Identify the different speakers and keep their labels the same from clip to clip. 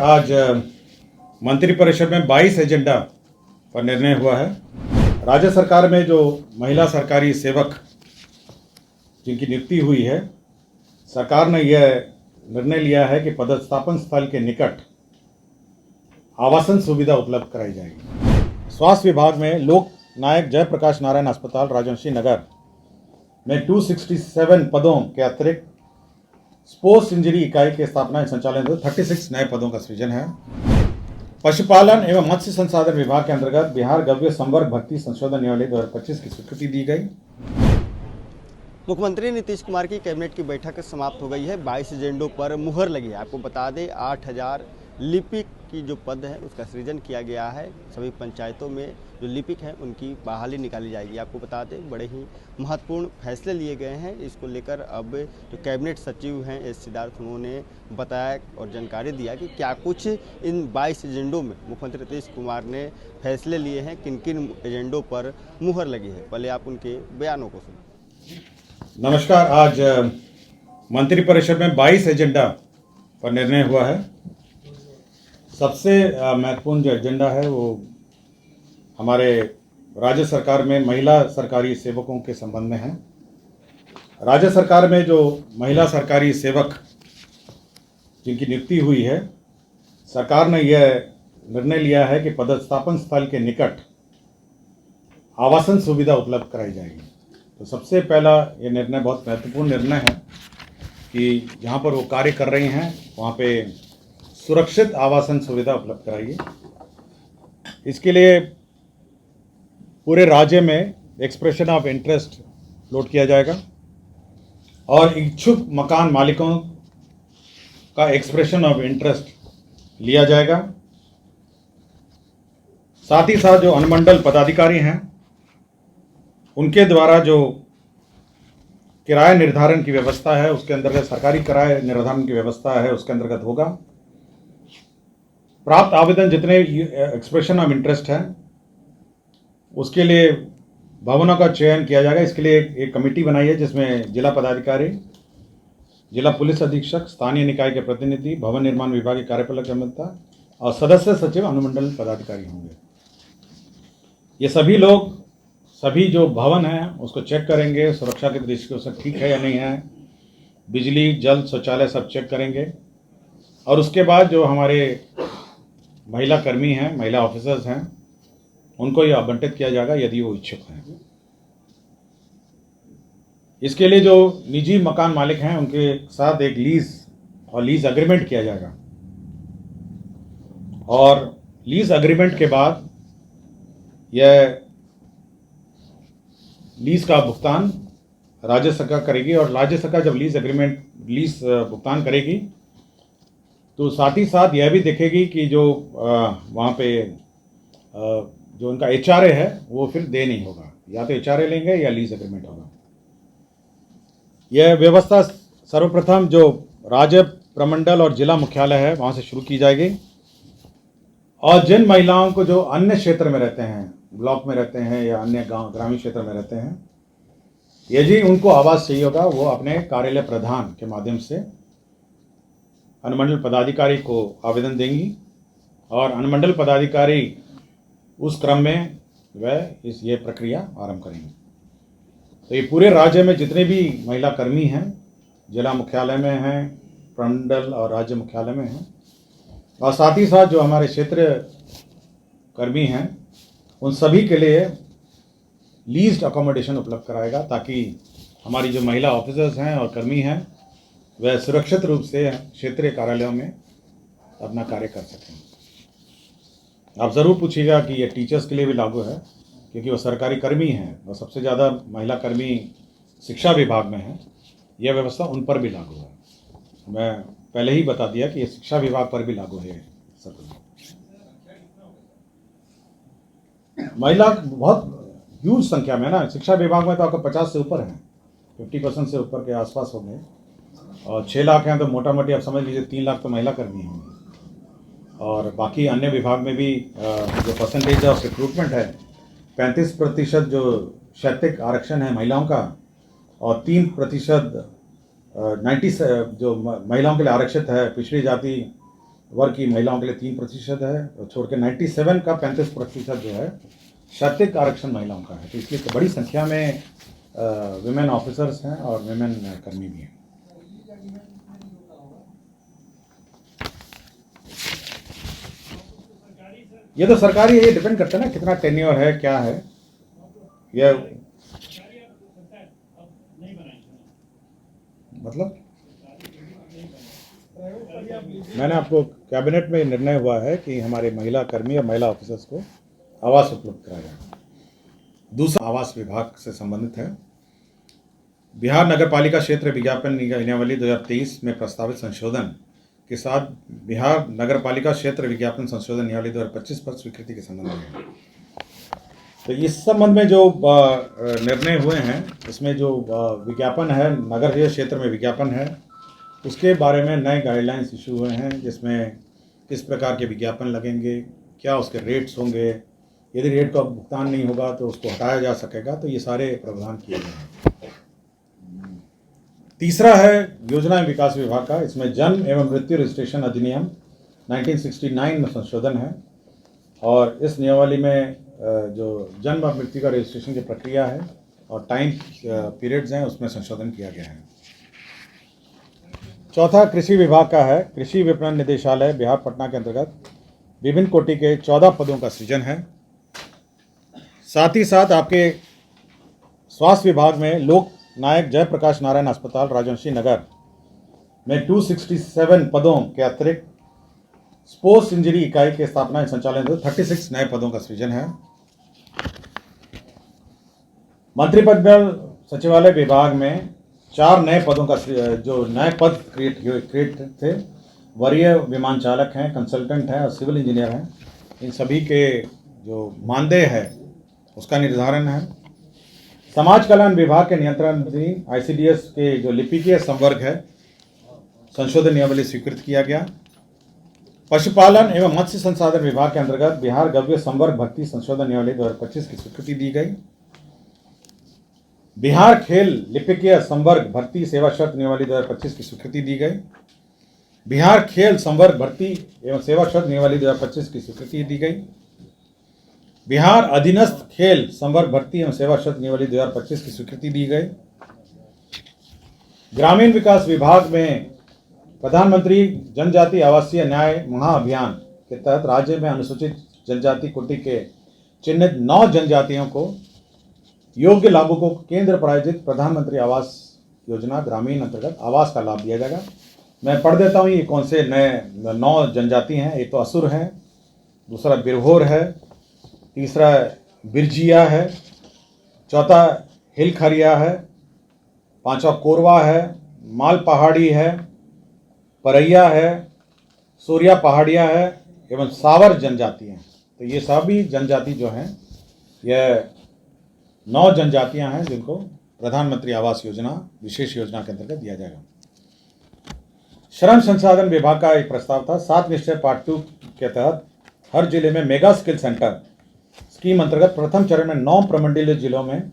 Speaker 1: आज मंत्रिपरिषद में 22 एजेंडा पर निर्णय हुआ है। राज्य सरकार में जो महिला सरकारी सेवक जिनकी नियुक्ति हुई है, सरकार ने यह निर्णय लिया है कि पदस्थापन स्थल के निकट आवासन सुविधा उपलब्ध कराई जाएगी। स्वास्थ्य विभाग में लोक नायक जयप्रकाश नारायण अस्पताल राजवंशी नगर में 267 पदों के अतिरिक्त स्पोर्ट्स इंजरी इकाई के स्थापना संचालन 36 नए पदों का सृजन है। पशुपालन एवं मत्स्य संसाधन विभाग के अंतर्गत बिहार गव्य संवर्ग भर्ती संशोधन न्यायालय 2025 की स्वीकृति दी गई।
Speaker 2: मुख्यमंत्री नीतीश कुमार की कैबिनेट की बैठक समाप्त हो गई है। 22 एजेंडों पर मुहर लगी है। आपको बता दें 8000 लिपिक की जो पद है उसका सृजन किया गया है। सभी पंचायतों में जो लिपिक हैं उनकी बहाली निकाली जाएगी। आपको बता दें बड़े ही महत्वपूर्ण फैसले लिए गए हैं। इसको लेकर अब जो कैबिनेट सचिव हैं एस सिद्धार्थ, उन्होंने बताया और जानकारी दिया कि क्या कुछ इन 22 एजेंडों में मुख्यमंत्री नीतीश कुमार ने फैसले लिए हैं, किन किन एजेंडों पर मुहर लगी है। पहले आप उनके बयानों को सुनिए।
Speaker 1: नमस्कार। आज मंत्रिपरिषद में 22 एजेंडा पर निर्णय हुआ है। सबसे महत्वपूर्ण जो एजेंडा है वो हमारे राज्य सरकार में महिला सरकारी सेवकों के संबंध में है। राज्य सरकार में जो महिला सरकारी सेवक जिनकी नियुक्ति हुई है, सरकार ने यह निर्णय लिया है कि पदस्थापन स्थल के निकट आवासन सुविधा उपलब्ध कराई जाएगी। तो सबसे पहला ये निर्णय बहुत महत्वपूर्ण निर्णय है कि जहाँ पर वो कार्य कर रही हैं वहाँ पे सुरक्षित आवासन सुविधा उपलब्ध कराइए। इसके लिए पूरे राज्य में एक्सप्रेशन ऑफ इंटरेस्ट लोड किया जाएगा और इच्छुक मकान मालिकों का एक्सप्रेशन ऑफ इंटरेस्ट लिया जाएगा। साथ ही साथ जो अनुमंडल पदाधिकारी हैं उनके द्वारा जो किराया निर्धारण की व्यवस्था है उसके अंतर्गत सरकारी किराया निर्धारण की व्यवस्था है उसके अंतर्गत होगा। प्राप्त आवेदन जितने एक्सप्रेशन ऑफ इंटरेस्ट है उसके लिए भवनों का चयन किया जाएगा। इसके लिए एक कमेटी बनाई है जिसमें जिला पदाधिकारी, जिला पुलिस अधीक्षक, स्थानीय निकाय के प्रतिनिधि, भवन निर्माण विभाग के कार्यपालक अभियंता और सदस्य सचिव अनुमंडल पदाधिकारी होंगे। ये सभी लोग सभी जो भवन हैं उसको चेक करेंगे, सुरक्षा की दृष्टि से ठीक है या नहीं है, बिजली, जल, शौचालय सब चेक करेंगे। और उसके बाद जो हमारे महिला कर्मी हैं, महिला ऑफिसर्स हैं, उनको ये आवंटित किया जाएगा यदि वो इच्छुक हैं। इसके लिए जो निजी मकान मालिक हैं उनके साथ एक लीज एग्रीमेंट किया जाएगा और लीज एग्रीमेंट के बाद यह लीज का भुगतान राज्य सरकार करेगी और राज्य सरकार जब लीज भुगतान करेगी तो साथ ही साथ यह भी देखेगी कि जो वहाँ पे जो उनका एचआरए है वो फिर दे नहीं होगा, या तो एचआरए लेंगे या लीज एग्रीमेंट होगा। यह व्यवस्था सर्वप्रथम जो राज्य प्रमंडल और जिला मुख्यालय है वहाँ से शुरू की जाएगी और जिन महिलाओं को जो अन्य क्षेत्र में रहते हैं, ब्लॉक में रहते हैं या अन्य गांव ग्रामीण क्षेत्र में रहते हैं, यदि उनको आवास चाहिए होगा वो अपने कार्यालय प्रधान के माध्यम से अनुमंडल पदाधिकारी को आवेदन देंगी और अनुमंडल पदाधिकारी उस क्रम में वह ये प्रक्रिया आरंभ करेंगे। तो ये पूरे राज्य में जितने भी महिला कर्मी हैं, जिला मुख्यालय में हैं, प्रमंडल और राज्य मुख्यालय में हैं, और साथ ही साथ जो हमारे क्षेत्र कर्मी हैं उन सभी के लिए लीज्ड अकोमोडेशन उपलब्ध कराएगा ताकि हमारी जो महिला ऑफिसर्स हैं और कर्मी हैं वह सुरक्षित रूप से क्षेत्रीय कार्यालयों में अपना कार्य कर सकें। आप ज़रूर पूछिएगा कि ये टीचर्स के लिए भी लागू है क्योंकि वो सरकारी कर्मी हैं और सबसे ज़्यादा महिला कर्मी शिक्षा विभाग में हैं। यह व्यवस्था उन पर भी लागू है। मैं पहले ही बता दिया कि ये शिक्षा विभाग पर भी लागू है। महिला बहुत ह्यूज संख्या में ना, शिक्षा विभाग में तो आपका 50 से ऊपर है, 50% से ऊपर के आसपास हो गए और 6 लाख हैं तो मोटा मोटी आप समझ लीजिए 3 लाख तो महिला कर्मी होंगे। और बाकी अन्य विभाग में भी जो परसेंटेज ऑफ रिक्रूटमेंट है 35% जो शैक्षिक आरक्षण है महिलाओं का और 3% 90 जो महिलाओं के लिए आरक्षित है पिछड़ी जाति वर्ग की महिलाओं के लिए 3% है, और छोड़ के 97 का 35% जो है क्षैतिज आरक्षण महिलाओं का है। तो इसलिए तो बड़ी संख्या में विमेन ऑफिसर्स हैं और विमेन कर्मी भी हैं। ये तो सरकारी है, ये डिपेंड करता है ना कितना टेन्योर है, क्या है। ये मतलब मैंने आपको कैबिनेट में निर्णय हुआ है कि हमारे महिला कर्मी और महिला ऑफिसर्स को आवास उपलब्ध कराया जाए। दूसरा आवास विभाग से संबंधित है। बिहार नगरपालिका क्षेत्र विज्ञापन नियमावली 2023 में प्रस्तावित संशोधन के साथ बिहार नगरपालिका क्षेत्र विज्ञापन संशोधन नियमावली 2025 पर स्वीकृति के संबंध में। तो इस संबंध में जो निर्णय हुए हैं, इसमें जो विज्ञापन है, नगर क्षेत्र में विज्ञापन है, उसके बारे में नए गाइडलाइंस इशू हुए हैं, जिसमें किस प्रकार के विज्ञापन लगेंगे, क्या उसके रेट्स होंगे, यदि रेट का भुगतान नहीं होगा तो उसको हटाया जा सकेगा। तो ये सारे प्रावधान किए गए हैं। तीसरा है योजना विकास विभाग का। इसमें जन्म एवं मृत्यु रजिस्ट्रेशन अधिनियम 1969 में संशोधन है, और इस नियमावली में जो जन्म और मृत्यु का रजिस्ट्रेशन की प्रक्रिया है और टाइम पीरियड्स हैं, उसमें संशोधन किया गया है। चौथा कृषि विभाग का है। कृषि विपणन निदेशालय बिहार पटना के अंतर्गत विभिन्न कोटि के 14 पदों का सृजन है। साथ ही साथ आपके स्वास्थ्य विभाग में लोक नायक जयप्रकाश नारायण अस्पताल राजवंशी नगर में 267 पदों के अतिरिक्त स्पोर्ट्स इंजरी इकाई के स्थापना संचालन 36 नए पदों का सृजन है। मंत्रिपरिषद सचिवालय विभाग में 4 नए पदों का जो नए पद क्रिएट थे, वरीय विमान चालक हैं, कंसल्टेंट हैं और सिविल इंजीनियर हैं। इन सभी के जो मानदेय है उसका निर्धारण है। समाज कल्याण विभाग के नियंत्रणाधीन ICDS के जो लिपिकीय संवर्ग है, संशोधन नियमावली स्वीकृत किया गया। पशुपालन एवं मत्स्य संसाधन विभाग के अंतर्गत बिहार गव्य संवर्ग भर्ती संशोधन नियमावली 2025 की स्वीकृति दी गई। बिहार खेल लिपिकीय संवर्ग भर्ती सेवा शर्त नियमावली 2025 की स्वीकृति दी गई। बिहार खेल संवर्ग भर्ती एवं सेवा शर्त नियमावली 2025 की स्वीकृति दी गई। बिहार अधीनस्थ खेल संवर्ग भर्ती एवं सेवा शर्त नियमावली 2025 की स्वीकृति दी गई। ग्रामीण विकास विभाग में प्रधानमंत्री जनजाति आवासीय न्याय महाअभियान के तहत राज्य में अनुसूचित जनजाति कोटि के चिन्हित 9 जनजातियों को योग्य लाभुकों को केंद्र प्रायोजित प्रधानमंत्री आवास योजना ग्रामीण अंतर्गत आवास का लाभ दिया जाएगा। मैं पढ़ देता हूँ ये कौन से नए 9 जनजाति हैं। एक तो असुर है, दूसरा बिरहोर है, तीसरा बिरजिया है, चौथा हिलखरिया है, पांचवा कोरवा है, माल पहाड़ी है, परैया है, सूर्या पहाड़िया है एवं सावर जनजाति हैं। तो ये सभी जनजाति जो हैं, यह 9 जनजातियां हैं जिनको प्रधानमंत्री आवास योजना विशेष योजना के अंतर्गत दिया जाएगा। श्रम संसाधन विभाग का एक प्रस्ताव था। 7 निश्चय पार्ट 2 के तहत हर जिले में मेगा स्किल सेंटर स्कीम अंतर्गत प्रथम चरण में 9 प्रमंडलीय जिलों में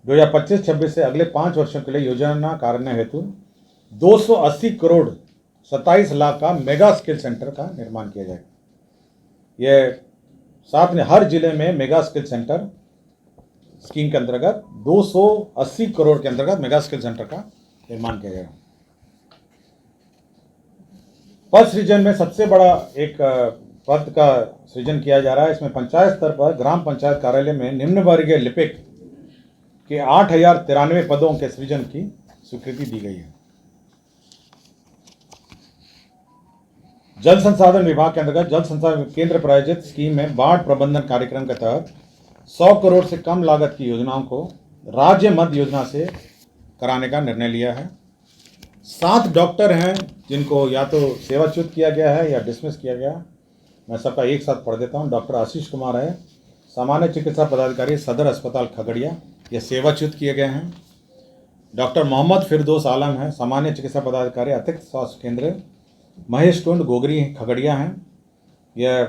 Speaker 1: 2025-26 से अगले 5 वर्षों के लिए योजना कार्यान्वयन हेतु 280 करोड़ 27 लाख का मेगा स्किल सेंटर का निर्माण किया जाएगा। यह साथ में हर जिले में मेगा स्किल सेंटर स्कीम के अंतर्गत 280 करोड़ के अंतर्गत मेगा स्किल सेंटर का निर्माण किया जाएगा। पद सृजन में सबसे बड़ा एक पद का सृजन किया जा रहा है। इसमें पंचायत स्तर पर ग्राम पंचायत कार्यालय में निम्न वर्गीय लिपिक के 8093 पदों के सृजन की स्वीकृति दी गई है। जल संसाधन विभाग के अंतर्गत जल संसाधन केंद्र प्रायोजित स्कीम में बाढ़ प्रबंधन कार्यक्रम के तहत 100 करोड़ से कम लागत की योजनाओं को राज्य मध्य योजना से कराने का निर्णय लिया है। 7 डॉक्टर हैं जिनको या तो सेवाच्युत किया गया है या डिसमिस किया गया। मैं सबका एक साथ पढ़ देता हूँ। डॉक्टर आशीष कुमार है, सामान्य चिकित्सा पदाधिकारी सदर अस्पताल खगड़िया, ये सेवाच्युत किए गए हैं। डॉक्टर मोहम्मद फिरदौस आलम है, सामान्य चिकित्सा पदाधिकारी अतिरिक्त स्वास्थ्य केंद्र महेश टुंड गोगरी खगड़िया हैं, यह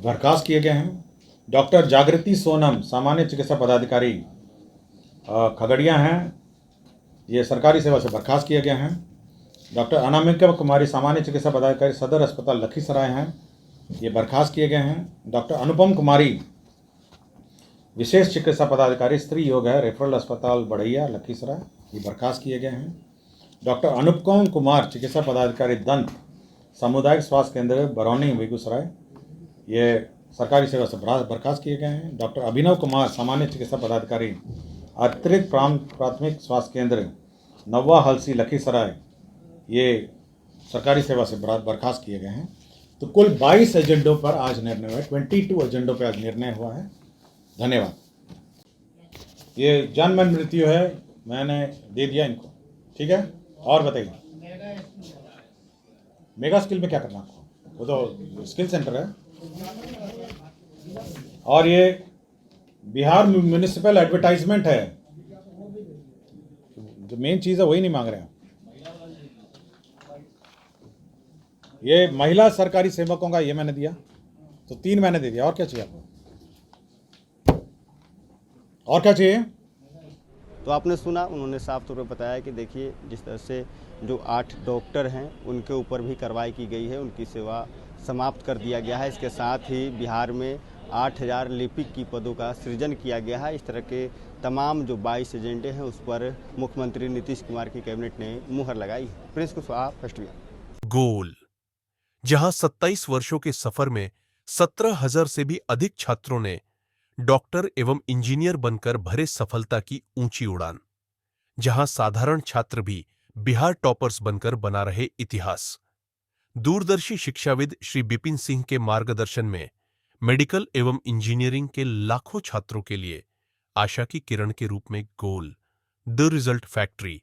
Speaker 1: बर्खास्त किए गए हैं। डॉक्टर जागृति सोनम, सामान्य चिकित्सा पदाधिकारी खगड़िया हैं, ये सरकारी सेवा से बर्खास्त किए गए हैं। डॉक्टर अनामिका कुमारी सामान्य चिकित्सा पदाधिकारी सदर अस्पताल लखीसराय हैं, ये बर्खास्त किए गए हैं। डॉक्टर अनुपम कुमारी विशेष चिकित्सा पदाधिकारी स्त्री योग है, रेफरल अस्पताल बढ़ैया लखीसराय, ये बर्खास्त किए गए हैं। डॉक्टर अनुपम कुमार चिकित्सा पदाधिकारी दंत सामुदायिक स्वास्थ्य केंद्र बरौनी बेगूसराय, ये सरकारी सेवा से बर्खास्त किए गए हैं। डॉक्टर अभिनव कुमार सामान्य चिकित्सा पदाधिकारी अतिरिक्त प्राथमिक स्वास्थ्य केंद्र नवा हलसी लखीसराय, ये सरकारी सेवा से बर्खास्त किए गए हैं। तो कुल 22 एजेंडों पर आज निर्णय हुआ है, 22 एजेंडों पर आज निर्णय हुआ है। धन्यवाद। ये जन्म मृत्यु है, मैंने दे दिया इनको, ठीक है। और बताइए मेगा स्किल में क्या करना आपको, वो तो स्किल सेंटर है। और ये बिहार म्यूनिसिपल एडवर्टाइजमेंट है, जो मेन चीज़ है वही नहीं मांग रहे हैं। ये महिला सरकारी सेवकों का ये मैंने दिया, तो 3 महीने दे दिया। और क्या चाहिए आपको, और क्या चाहिए?
Speaker 2: तो आपने सुना, उन्होंने साफ तौर पर बताया कि देखिए जिस तरह से जो 8 डॉक्टर हैं उनके ऊपर भी कार्रवाई की गई है, उनकी सेवा समाप्त कर दिया गया है। इसके साथ ही बिहार में 8000 लिपिक की पदों का सृजन किया गया है। इस तरह के तमाम जो 22 एजेंडे हैं उस पर मुख्यमंत्री नीतीश कुमार की कैबिनेट ने मुहर लगाई है। Prince Kushwaha, first year.
Speaker 3: गोल, जहां 27 वर्षों के सफर में 17,000 से भी अधिक छात्रों ने डॉक्टर एवं इंजीनियर बनकर भरे सफलता की ऊंची उड़ान, जहां साधारण छात्र भी बिहार टॉपर्स बनकर बना रहे इतिहास। दूरदर्शी शिक्षाविद श्री बिपिन सिंह के मार्गदर्शन में मेडिकल एवं इंजीनियरिंग के लाखों छात्रों के लिए आशा की किरण के रूप में गोल, द रिजल्ट फैक्ट्री।